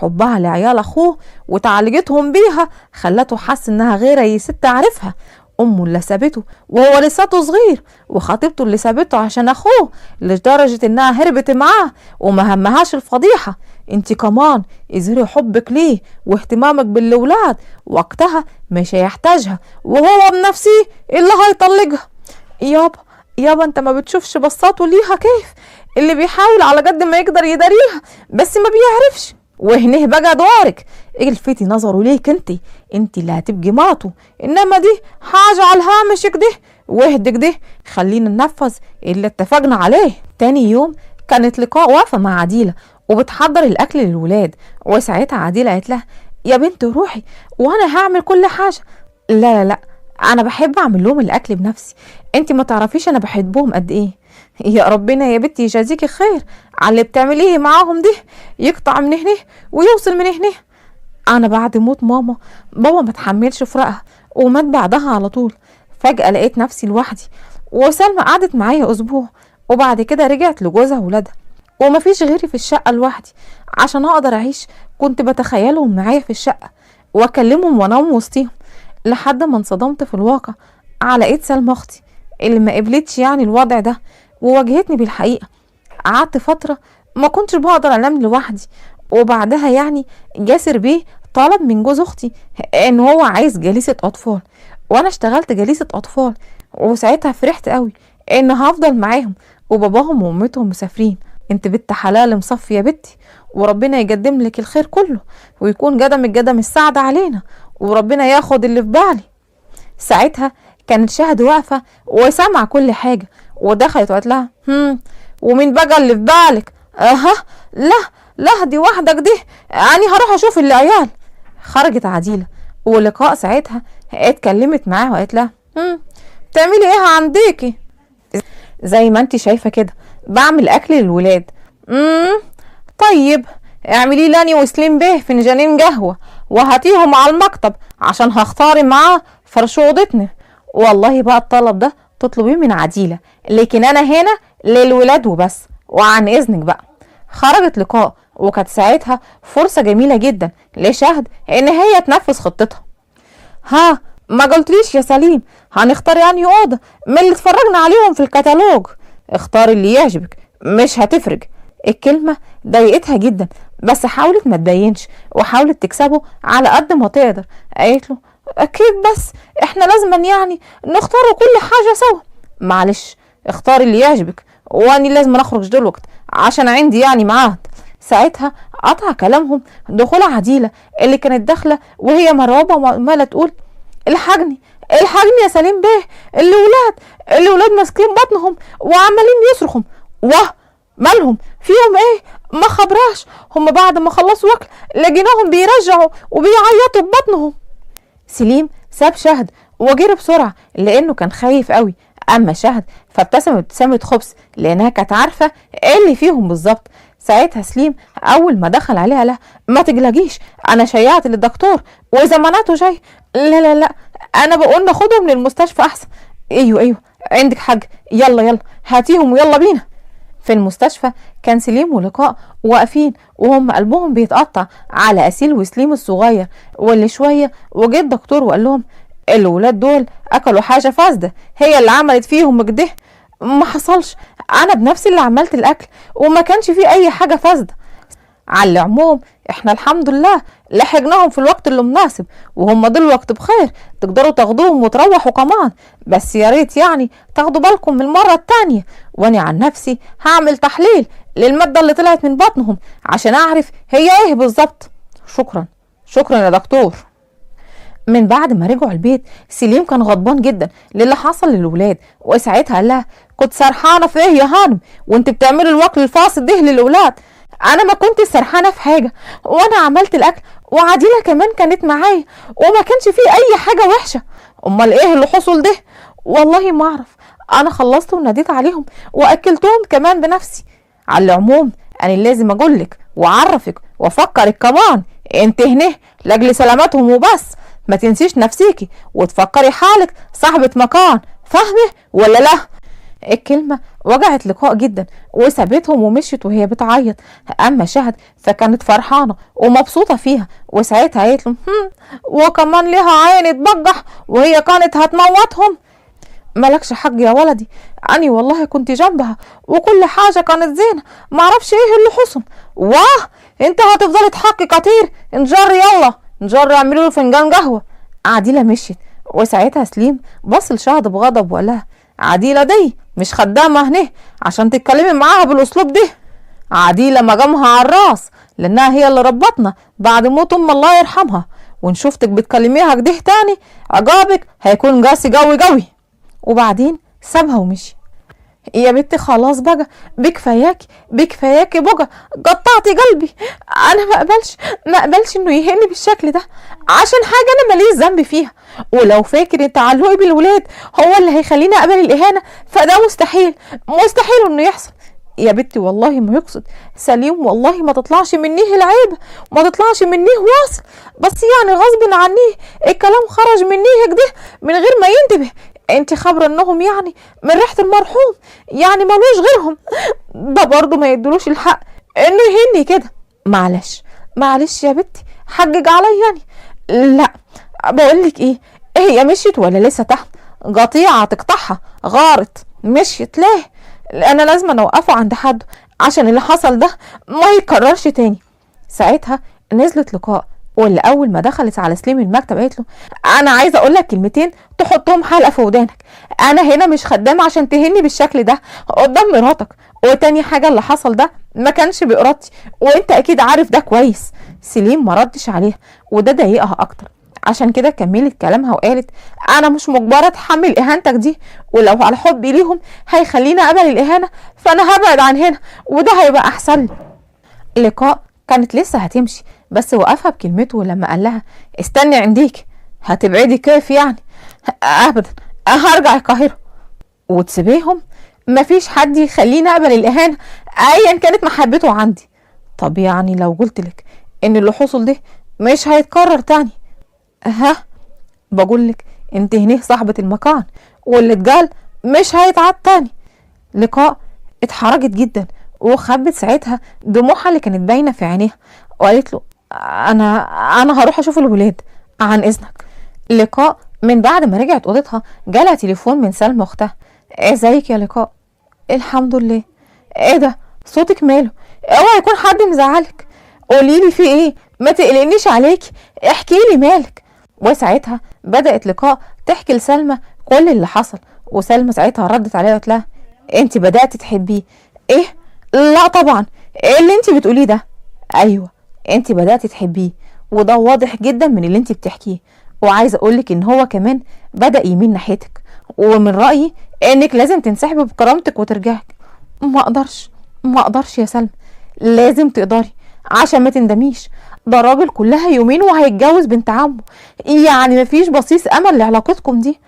حبها لعيال اخوه وتعلقتهم بيها خلته حس انها غيره ست عارفها، امه اللي سابته وهو لساته صغير، وخطيبته اللي سابته عشان اخوه، لدرجة انها هربت معاه وما همهاش الفضيحة. انت كمان اظهري حبك ليه واهتمامك بالاولاد، وقتها مش هيحتاجها وهو بنفسه اللي هيطلقها. يابا انت ما بتشوفش بصاته ليها كيف؟ اللي بيحاول على قد ما يقدر يداريها بس ما بيعرفش. وهنه بقى دورك، الفتي نظره ليك انت اللي هتبقي ماته، انما دي حاجة على الهامش كده، واهدك ده خلينا ننفذ اللي اتفقنا عليه. تاني يوم كانت لقاء واقفة مع عديلة وبتحضر الاكل للولاد، وساعتها عديلة قالت لها يا بنت روحي وانا هعمل كل حاجة. لا انا بحب اعمل لهم الاكل بنفسي، انت ما تعرفيش انا بحبهم قد ايه. يا ربنا يا بنتي يجازيكي خير على اللي بتعمليه معاهم ده، يقطع من هنا ويوصل من هنا. انا بعد موت ماما بابا ما تحملش فراقها ومات بعدها على طول. فجأة لقيت نفسي لوحدي، وسلمى قعدت معايا اسبوع، وبعد كده رجعت لجوزها وولادها، ومفيش غيري في الشقة لوحدي. عشان اقدر اعيش كنت بتخيلهم معايا في الشقة واكلمهم وانام وسطيهم، لحد ما انصدمت في الواقع على ايد سلمى اختي اللي ما قبلتش يعني الوضع ده وواجهتني بالحقيقة. قعدت فترة ما كنتش بقدر انام لوحدي، وبعدها يعني جاسر بيه طلب من جوز اختي ان هو عايز جليسة اطفال، وانا اشتغلت جليسة اطفال، وساعتها فرحت قوي ان هفضل معاهم وباباهم وامتهم مسافرين. انت بنت حلال مصفي يا بنتي، وربنا يقدم لك الخير كله، ويكون قدم السعد علينا، وربنا ياخد اللي في بالي. ساعتها كانت شهد واقفة وسامعة كل حاجة، ودخلت وقالت لها ومين بقى اللي في بالك؟ لا دي وحدك دي، يعني هروح اشوف العيال. خرجت عديلة، ولقاء ساعتها اتكلمت معاها وقالت لها بتعملي ايه عنديكي؟ زي ما انت شايفة كده بعمل اكل للولاد. طيب اعملي لاني وسليم بيه فنجانين قهوة وهاتيهم على المكتب عشان هختار معاه فرش اوضتنا. والله بقى الطلب ده تطلبيه من عديلة، لكن انا هنا للولاد وبس، وعن اذنك بقى. خرجت لقاء، وكانت ساعتها فرصة جميلة جدا لشهد ان هي تنفذ خطتها. ما قلتليش يا سليم هنختار يعني اوضه من اللي اتفرجنا عليهم في الكتالوج؟ اختار اللي يعجبك مش هتفرق. الكلمة ضايقتها جدا، بس حاولت ما تبينش وحاولت تكسبه على قد ما تقدر. قالت له اكيد بس احنا لازم يعني نختار كل حاجة سوا. معلش اختار اللي يعجبك، واني لازم نخرج دلوقتي عشان عندي يعني ميعاد. ساعتها قطع كلامهم دخول عديلة اللي كانت داخلة وهي مرعوبة وعمالة تقول الحقني يا سليم بيه، الولاد ماسكين بطنهم وعمالين يصرخوا. واه مالهم فيهم ايه؟ ما خبراش، هم بعد ما خلصوا اكل لقيناهم بيرجعوا وبيعيطوا ببطنهم. سليم ساب شهد وجري بسرعة لانه كان خايف قوي. اما شهد فابتسمت ابتسامة خبز لانها كانت عارفة ايه اللي فيهم بالظبط. ساعتها سليم اول ما دخل عليها لا ما تقلقيش، انا شيعت للدكتور وزماناته جاي. لا انا بقول ناخدهم من المستشفى احسن. ايوه عندك حاج، يلا هاتيهم ويلا بينا. في المستشفى كان سليم ولقاء واقفين وهم قلبهم بيتقطع على اسيل وسليم الصغير واللي شويه، وجه الدكتور وقال لهم الولاد دول اكلوا حاجه فاسده هي اللي عملت فيهم كده. ما حصلش، انا بنفسي اللي عملت الاكل وما كانش فيه اي حاجه فاسده. على العموم احنا الحمد لله لحقناهم في الوقت اللي مناسب، وهم دلوقتي بخير تقدروا تاخدوهم وتروحوا كمان، بس يا ريت يعني تاخدوا بالكم من المره التانيه. وانا عن نفسي هعمل تحليل للماده اللي طلعت من بطنهم عشان اعرف هي ايه بالظبط. شكرا يا دكتور. من بعد ما رجعوا البيت سليم كان غضبان جدا للي حصل للولاد، وساعتها قال لها كنت سرحانه في ايه يا هانم وانت بتعملي الوكل الفاصل ده للولاد؟ انا ما كنت سرحانه في حاجه، وانا عملت الاكل وعديله كمان كانت معايا وما كانش فيه اي حاجه وحشه. امال ايه اللي حصل ده؟ والله ما اعرف، انا خلصت وناديت عليهم واكلتهم كمان بنفسي. على العموم انا لازم اقولك واعرفك وافكرك كمان، انت هنا لاجل سلامتهم وبس، ما تنسيش نفسيكي وتفكري حالك صاحبة مكان، فاهمه ولا لا؟ الكلمة وجعت لقاء جدا وسابتهم ومشيت وهي بتعيط. اما شهد فكانت فرحانة ومبسوطة فيها، وساعتها قالت له وكمان ليها عين تبجح وهي كانت هتموتهم. مالكش حق يا ولدي، اني والله كنت جنبها وكل حاجة كانت زينة، معرفش ايه اللي حصل. واه انت هتفضلي تحكي كتير، انجر يلا انجر اعملوا له فنجان قهوة. عديلة مشيت، وساعتها سليم بص لشهد بغضب وقال لها عديلة دي مش خدامة هنا عشان تتكلمي معاها بالاسلوب ده. عديلة مقامها على الراس، لانها هي اللي ربتنا بعد موت الله يرحمها، وان شفتك بتكلميها كده تاني عقابك هيكون قاسي قوي قوي. وبعدين سابها ومشي. يا بنتي خلاص بقى، بكفاياكي بقى، قطعتي قلبي. انا ما اقبلش انه يهني بالشكل ده عشان حاجه انا ماليش ذنب فيها. ولو فاكر ان تعلقي بالولاد هو اللي هيخليني اقبل الاهانه فده مستحيل انه يحصل. يا بنتي والله ما يقصد سليم، والله ما تطلعش منيه العيب، ما تطلعش منيه واصل، بس يعني غصب عنيه الكلام خرج منيه كده من غير ما ينتبه. انت خبره انهم يعني من ريحه المرحوم، يعني ملوش غيرهم، ده برضه ما يدلوش الحق انه يهني كده. معلش يا بنتي حجج عليا يعني. لا بقولك ايه، هي مشيت ولا لسه تحت؟ قطيعه تقطعها، غارت مشيت ليه؟ انا لازم اوقفه عند حد عشان اللي حصل ده ما يتكررش تاني. ساعتها نزلت لقاء، واللي اول ما دخلت على سليم المكتب قالت له انا عايزه اقول لك كلمتين تحطهم حلقه في ودانك. انا هنا مش خدامه عشان تهني بالشكل ده قدام مراتك، وتاني حاجه اللي حصل ده ما كانش بارادتي وانت اكيد عارف ده كويس. سليم ما ردش عليها وده ضايقها اكتر، عشان كده كملت كلامها وقالت انا مش مجبره اتحمل اهانتك دي، ولو على حبي ليهم هيخليني اقبل الاهانه فانا هبعد عن هنا وده هيبقى احسن لي. لقاء كانت لسه هتمشي بس وقفها بكلمته لما قال لها استني عنديك. هتبعدي كيف يعني؟ ابدا هرجع القاهره وتسيبيهم؟ مفيش حد يخليني اقبل الاهانه ايا كانت محبته عندي. طب يعني لو قلت لك ان اللي حصل ده مش هيتكرر تاني؟ بقولك انت هنا صاحبه المكان واللي اتقال مش هيتعاد تاني. لقاء اتحرجت جدا وخبت ساعتها دموعها اللي كانت باينه في عينيها وقالت له انا هروح اشوف الولاد عن اذنك. لقاء من بعد ما رجعت اوضتها جالها تليفون من سلمى اختها. ازيك يا لقاء؟ الحمد لله. ايه ده صوتك ماله؟ اوعى يكون حد مزعلك، قوليلي في ايه، ما تقلقنيش عليكي، احكي لي مالك. وساعتها بدأت لقاء تحكي لسلمى كل اللي حصل، وسلمى ساعتها ردت عليها وقالت لها انت بدأت تحبيه؟ ايه؟ لا طبعا، ايه اللي انت بتقوليه ده؟ ايوه انت بدأت تحبيه وده واضح جدا من اللي انت بتحكيه، وعايزه اقولك ان هو كمان بدأ يميل ناحيتك، ومن رأيي انك لازم تنسحبي بكرامتك وترجعي. ما اقدرش يا سلمى، لازم تقدري عشان ما تندميش، ده راجل كلها يومين وهيتجوز بنت عمه، يعني مفيش بصيص امل لعلاقتكم دي،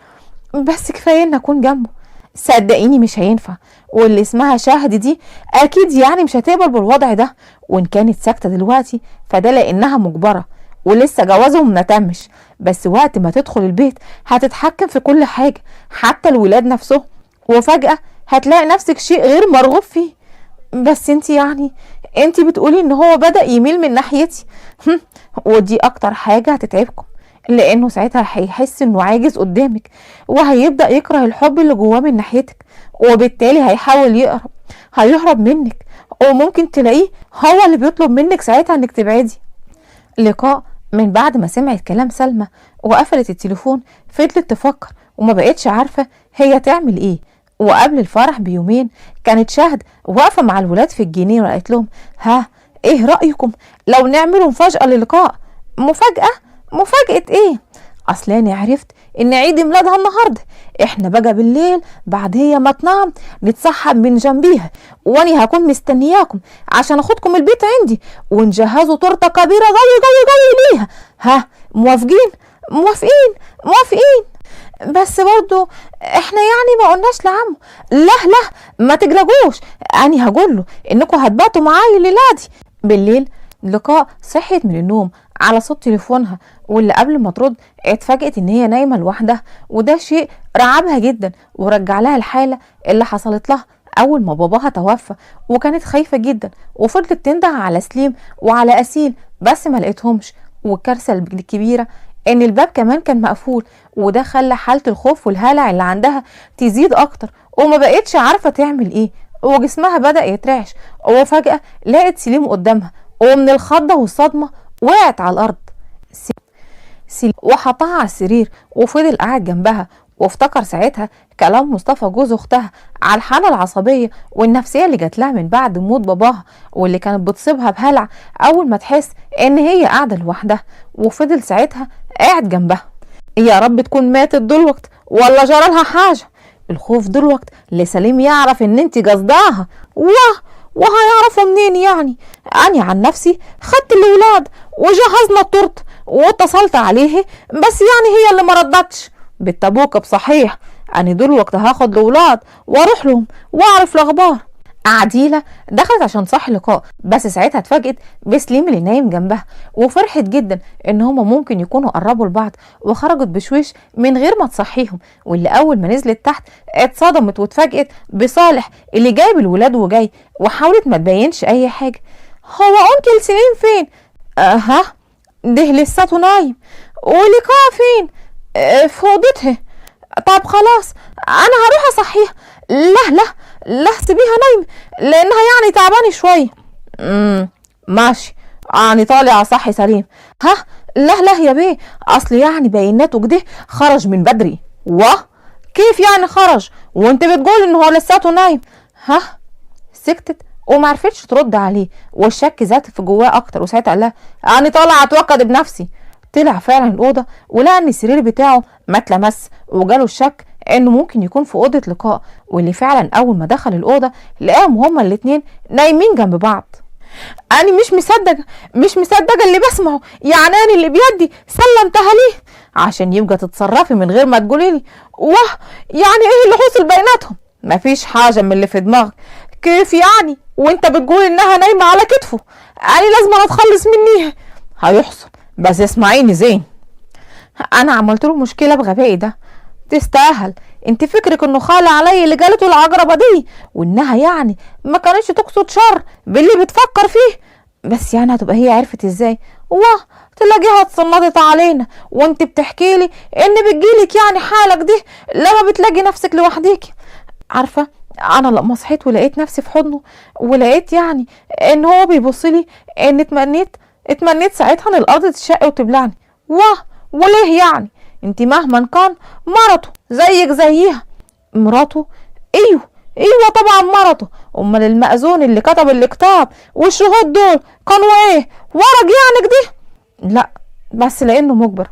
بس كفايه ان اكون جنبه. صدقيني مش هينفع، واللي اسمها شهد دي اكيد يعني مش هتقبل بالوضع ده، وان كانت ساكته دلوقتي فده لانها مجبره ولسه جوازهم متمش، بس وقت ما تدخل البيت هتتحكم في كل حاجه حتى الولاد نفسهم، وفجاه هتلاقي نفسك شيء غير مرغوب فيه. بس انت بتقولي ان هو بدأ يميل من ناحيتي ودي اكتر حاجة هتتعبكم، لانه ساعتها هيحس انه عاجز قدامك وهيبدأ يكره الحب اللي جواه من ناحيتك، وبالتالي هيحاول هيهرب منك، وممكن تلاقيه هو اللي بيطلب منك ساعتها انك تبعدي. لقاء من بعد ما سمعت كلام سلمى وقفلت التليفون فضلت تفكر وما بقتش عارفة هي تعمل ايه. وقبل الفرح بيومين كانت شهد واقفة مع الولاد في الجنينة وقالت لهم ايه رأيكم لو نعمل مفاجأة للقاء؟ مفاجأة ايه؟ اصلاني عرفت ان عيد ميلادها النهاردة، احنا بقى بالليل بعد هي ما تنام نتسحب من جنبيها، واني هكون مستنياكم عشان اخدكم البيت عندي ونجهزوا تورته كبيرة قوي ليها. موافقين بس برضو احنا يعني ما قلناش لعمه. لا ما تجرجوش، اني هقول له انكم هتباتوا معايا الليله دي. بالليل لقاء صحيت من النوم على صوت تليفونها، واللي قبل ما ترد اتفاجئت ان هي نايمه لوحدها، وده شيء رعبها جدا ورجع لها الحاله اللي حصلت لها اول ما باباها توفى. وكانت خايفه جدا وفضلت تنده على سليم وعلى اسيل بس ما لقيتهمش. والكارثه الكبيره ان الباب كمان كان مقفول، وده خلى حاله الخوف والهلع اللي عندها تزيد اكتر، وما بقتش عارفه تعمل ايه، وجسمها بدأ يترعش. وفجأة لقت سليم قدامها، ومن الخضة والصدمة وقعت على الأرض. سليم وحطها على السرير وفضل قاعد جنبها، وافتكر ساعتها كلام مصطفى جوز اختها على الحالة العصبية والنفسية اللي جات لها من بعد موت باباها، واللي كانت بتصيبها بهلع اول ما تحس ان هي قاعدة لوحدها. وفضل ساعتها قاعد جنبها. يا رب تكون ماتت دلوقت ولا جرالها حاجة. الخوف دلوقت لسليم يعرف ان انت قصداها. وهيعرفوا منين يعني؟ أنا عن نفسي خدت الولاد وجهزنا التورت واتصلت عليه، بس يعني هي اللي ما ردتش. بالتبوك بصحيح، أنا دلوقتي هاخد الولاد واروح لهم واعرف الأخبار. عديلة دخلت عشان تصحي لقاء، بس ساعتها اتفاجئت بسليم اللي نايم جنبها، وفرحت جدا ان هما ممكن يكونوا قربوا لبعض، وخرجت بشويش من غير ما تصحيهم. واللي اول ما نزلت تحت اتصدمت واتفاجئت بصالح اللي جايب الولاد وجاي، وحاولت ما تبينش اي حاجه. هو انكل سليم فين؟ ها ده لساته نايم. ولقاء فين؟ في اوضتها. طب خلاص انا هروح اصحيها. لا سيبيها نايمه لانها يعني تعبانه شويه. ماشي، يعني طالع صحي سليم. ها لا يا بيه، اصل يعني بيناته كده خرج من بدري. كيف يعني خرج وانت بتقول ان هو لساته نايم؟ ها سكتت وما عرفتش ترد عليه، والشك زاد في جواه اكتر. وساعتها قال لها انا طالع اتوكد بنفسي. طلع فعلا الاوضه ولقى ان السرير بتاعه ما اتلمس، وجاله الشك انه ممكن يكون في اوضه لقاء. واللي فعلا اول ما دخل الاوضه لقاهم هما الاتنين نايمين جنب بعض. انا مش مصدقه اللي بسمعه، يعني انا اللي بيدي سلمتها ليه عشان يبقى تتصرفي من غير ما تقولي لي. يعني ايه اللي حصل بيناتهم؟ مفيش حاجه من اللي في دماغك. كيف يعني وانت بتقول انها نايمه على كتفه؟ انا لازم اتخلص منيها. هيحصل، بس اسمعيني زين، انا عملت له مشكله بغبائي ده. تستاهل. انت فكرك انه خالة علي اللي جالته العجربه دي، وانها يعني ما كانتش تقصد شر باللي بتفكر فيه، بس يعني هتبقى هي عرفت ازاي؟ تلاقيها اتصنطت علينا وانت بتحكي لي ان بتجيلك يعني حالك دي لما بتلاقي نفسك لوحديك. عارفه انا لما صحيت ولقيت نفسي في حضنه، ولقيت يعني ان هو بيبص لي، ان اتمنيت ساعتها ان الارض تشق وتبلعني. وليه يعني؟ انت مهما كان مرته زيك زيها. مراته؟ ايوه طبعا مرته. امال المأذون اللي كتب الكتاب والشهود دول كانوا ايه؟ ورق يعني كده؟ لا بس لانه مجبر.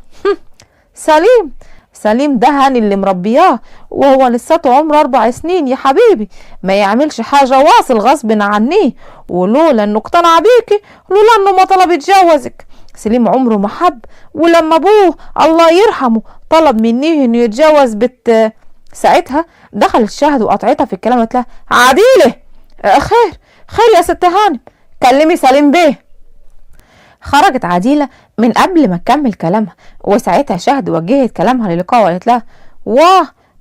سليم ده هاني اللي مربياه، وهو لساته عمره 4 سنين يا حبيبي، ما يعملش حاجة واصل غصب عنيه. ولولا انه اقتنع بيكي، لولا انه ما طلب يتجوزك. سليم عمره ما حب، ولما ابوه الله يرحمه طلب منيه انه يتجوز ساعتها دخلت شهد وقطعتها في الكلام، قالت لها عديله خير يا ست هانم، كلمي سليم بيه. خرجت عديلة من قبل ما تكمل كلامها، وساعتها شهد وجهت كلامها للقاء وقالت لها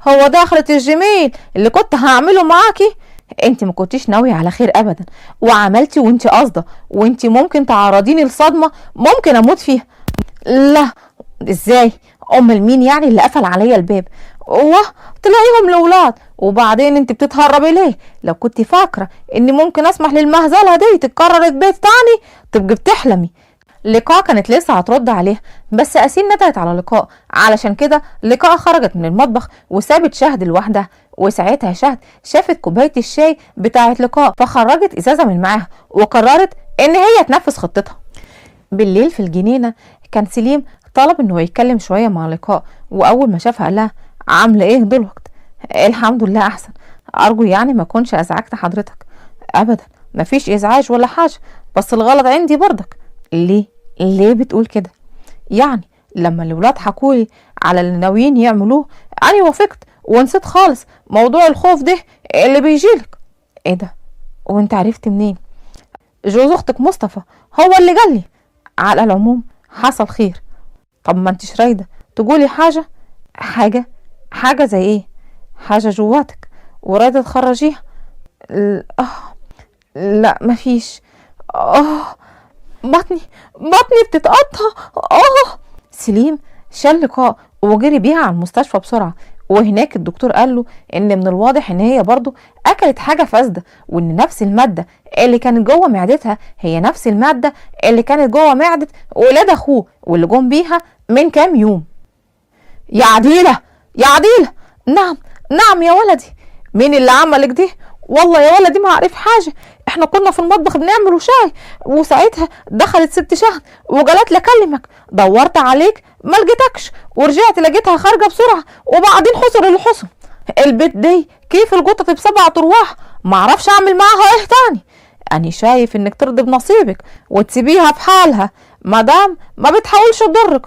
هو ده آخرة الجميل اللي كنت هعمله معاكي؟ انت ما كنتيش ناوية على خير ابدا، وعملتي وانت قاصده، وانت ممكن تعرضيني لصدمة ممكن اموت فيها. لا ازاي؟ امال مين يعني اللي قفل عليا الباب؟ تلاقيهم الاولاد. وبعدين انت بتتهربي ليه؟ لو كنت فاكره اني ممكن اسمح للمهزله دي تتكرر بيت تاني تبقي بتحلمي. لقاء كانت لسه هترد عليها، بس اسيل ندهت على لقاء، علشان كده لقاء خرجت من المطبخ وسابت شهد لوحدها. وساعتها شهد شافت كوبايه الشاي بتاعت لقاء، فخرجت ازازه من معاها وقررت ان هي تنفذ خطتها. بالليل في الجنينه كان سليم طلب انه يتكلم شويه مع لقاء، واول ما شافها قال لها عامله ايه دلوقتي؟ الحمد لله احسن، ارجو يعني ما كنش ازعجت حضرتك. ابدا مفيش ازعاج ولا حاجه، بس الغلط عندي برضك. ليه بتقول كده؟ يعني لما الولاد حكولي على اللي ناويين يعملوه انا وافقت ونسيت خالص موضوع الخوف ده اللي بيجيلك. ايه ده؟ وانت عرفت منين؟ جوز اختك مصطفى هو اللي قالي. على العموم حصل خير. طب ما انتش رايدة تقولي حاجة؟ حاجة زي ايه؟ حاجة جواتك ورايدة تخرجيها؟ لا مفيش. اه بطني بتتقطع. سليم شال لقاء وجري بيها على المستشفى بسرعة، وهناك الدكتور قال له ان من الواضح ان هي برضو اكلت حاجة فاسدة، وان نفس المادة اللي كانت جوه معدتها هي نفس المادة اللي كانت جوه معدة ولاد اخوه واللي جم بيها من كام يوم. يا عديلة يا عديلة. نعم يا ولدي. مين اللي عملك دي؟ والله يا ولدي ما عارف حاجة، احنا كنا في المطبخ بنعمل شاي، وساعتها دخلت ست شهد وجلت لكلمك، دورت عليك ما لقيتكش، ورجعت لقيتها خارجة بسرعة، وبعدين حصل اللي حصل. البيت دي كيف القطط ب7 ارواح، معرفش اعمل معاها ايه تاني. انا شايف انك ترضي بنصيبك وتسيبيها في حالها مادام ما بتحاولش تضرك.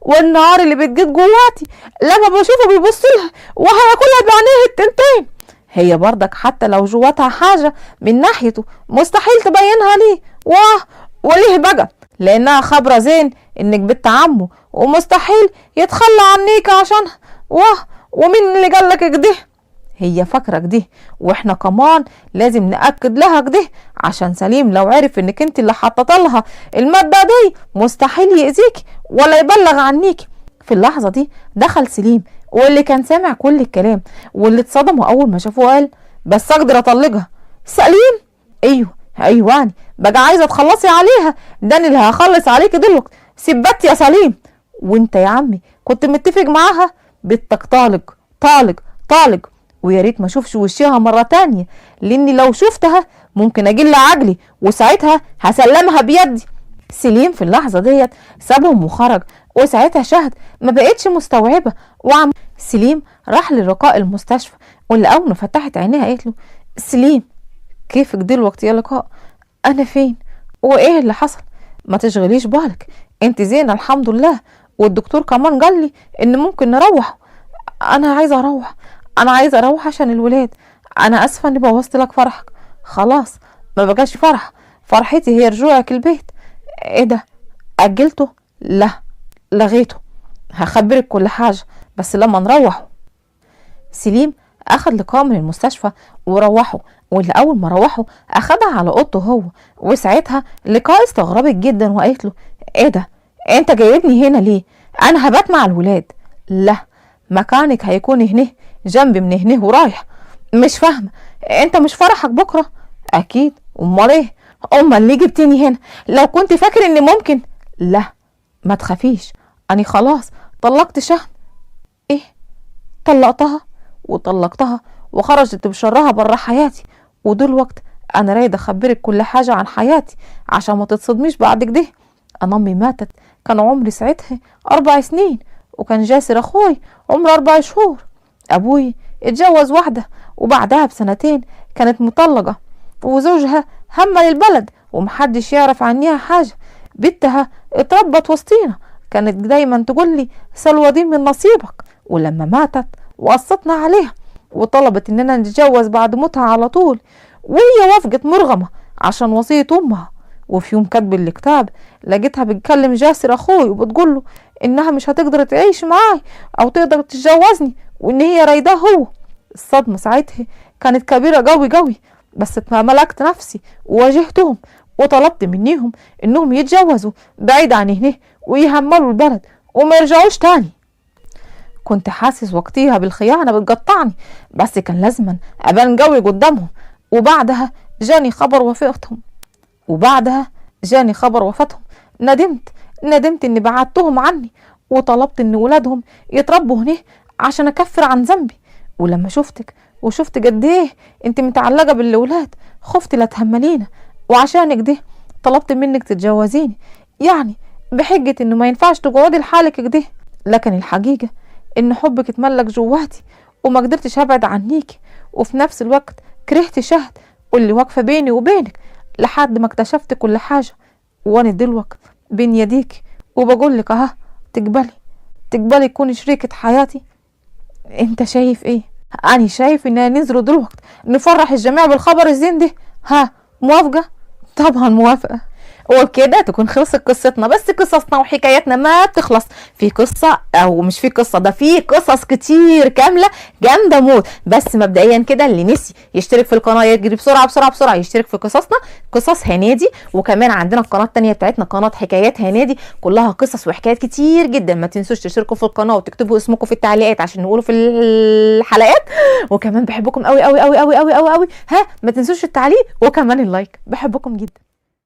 والنهار اللي بتجيت جواتي لما بشوفه بيبص لها وهياكلها بعينيه التنتين. هي برضك حتى لو جواتها حاجة من ناحيته مستحيل تبينها ليه. وليه بقى؟ لانها خبرة زين انك بنت عمه ومستحيل يتخلى عنيك عشانها. ومين اللي قالك كده؟ هي فاكرة كده، واحنا كمان لازم نأكد لها كده، عشان سليم لو عرف انك انت اللي حطت لها المادة دي مستحيل يأذيك ولا يبلغ عنيك. في اللحظة دي دخل سليم، واللي كان سامع كل الكلام واللي اتصدموا اول ما شافوه قال بس اقدر اطلقها. سليم؟ ايواني بقى عايزة تخلصي عليها؟ ده انا اللي هخلص عليك دلوقتي. سبت يا سليم. وانت يا عمي كنت متفق معاها بنتك طالق. ويا ريت ما اشوفش وشها مرة تانية، لاني لو شفتها ممكن اجل عجلي وساعتها هسلمها بيدي. سليم في اللحظة ديت سابهم وخرج، وساعتها شهد ما بقتش مستوعبة سليم راح لرقاء المستشفى، واللي اول ما فتحت عينيها قالت له سليم كيفك دلوقتي يا لقاء؟ انا فين؟ وايه اللي حصل؟ ما تشغليش بالك، انت زينة الحمد لله، والدكتور كمان قال لي ان ممكن نروح. انا عايزة اروح عشان الولاد. انا اسفة اني بوظت لك فرحك. خلاص ما بقاش فرحتي هي رجوعك البيت. ايه ده؟ اجلته؟ لا لغيته. هخبرك كل حاجة بس لما نروحوا. سليم اخد لقاء من المستشفى وروحوا، واللي اول ما روحوا اخدها على اوضته هو، وساعتها لقاء استغربت جدا وقالت له ايه ده؟ انت جايبني هنا ليه؟ انا هبات مع الولاد. لا مكانك هيكون هنا جنبي من هنا ورايح. مش فاهمه، انت مش فرحك بكره؟ اكيد. امال ايه؟ امال ليه جبتني هنا؟ لو كنت فاكر اني ممكن. لا ما تخافيش، انا خلاص طلقت شهد. ايه؟ طلقتها وخرجت بشرها بره حياتي، ودلوقتي انا رايده اخبرك كل حاجه عن حياتي عشان ما تتصدميش بعد كده. انا امي ماتت كان عمري ساعتها 4 سنين، وكان جاسر اخوي عمره 4 شهور. ابوي اتجوز واحده وبعدها ب2 كانت مطلقه، وزوجها همل البلد ومحدش يعرف عنيها حاجه. بنتها اتربت وسطينا، كانت دايما تقول لي سلوى دي من نصيبك. ولما ماتت وقصتنا عليها وطلبت اننا نتجوز بعد موتها على طول، وهي وافقت مرغمه عشان وصيه امها. وفي يوم كاتب الكتاب لقيتها بتكلم جاسر اخوي وبتقول له انها مش هتقدر تعيش معاي او تقدر تتجوزني، وان هي رايداه هو. الصدمه ساعتها كانت كبيره قوي، بس ملكت نفسي وواجهتهم وطلبت منيهم انهم يتجوزوا بعيد عن هنا ويهملوا البلد وما يرجعوش تاني. كنت حاسس وقتها بالخيانه بتقطعني، بس كان لازما ابان قوي قدامهم. وبعدها جاني خبر وفاتهم. ندمت اني بعدتهم عني، وطلبت ان ولادهم يتربوا هنا عشان اكفر عن ذنبي. ولما شفتك وشفت قد ايه انت متعلقه بالاولاد خفت لا تهملينا، وعشانك ده طلبت منك تتجوزيني، يعني بحجه انه ما ينفعش تقعدي لحالك كده. لكن الحقيقه ان حبك اتملك جواتي وما قدرتش ابعد عنيكي، وفي نفس الوقت كرهت شهد واللي واقفه بيني وبينك لحد ما اكتشفت كل حاجه. وانا دلوقتي بين يديك وبقول لك اها، تقبلي تكوني شريكه حياتي؟ انت شايف ايه؟ انا شايف اننا ننزلوا دلوقتي نفرح الجميع بالخبر الزين ده. ها موافقه؟ طبعا موافقه. وبكده تكون خلصت قصتنا. بس قصصنا وحكاياتنا ما بتخلص، في قصة او مش في قصة، ده في قصص كتير كاملة جامدة موت. بس مبدئيا كده اللي نسي يشترك في القناة يجري بسرعة بسرعة بسرعة يشترك في قصصنا، قصص هنادي. وكمان عندنا القناة التانية بتاعتنا قناة حكايات هنادي، كلها قصص وحكايات كتير جدا. ما تنسوش تشتركوا في القناة وتكتبوا اسمكم في التعليقات عشان نقوله في الحلقات. وكمان بحبكم قوي قوي قوي قوي قوي قوي قوي. ها ما تنسوش التعليق وكمان اللايك، بحبكم جدا.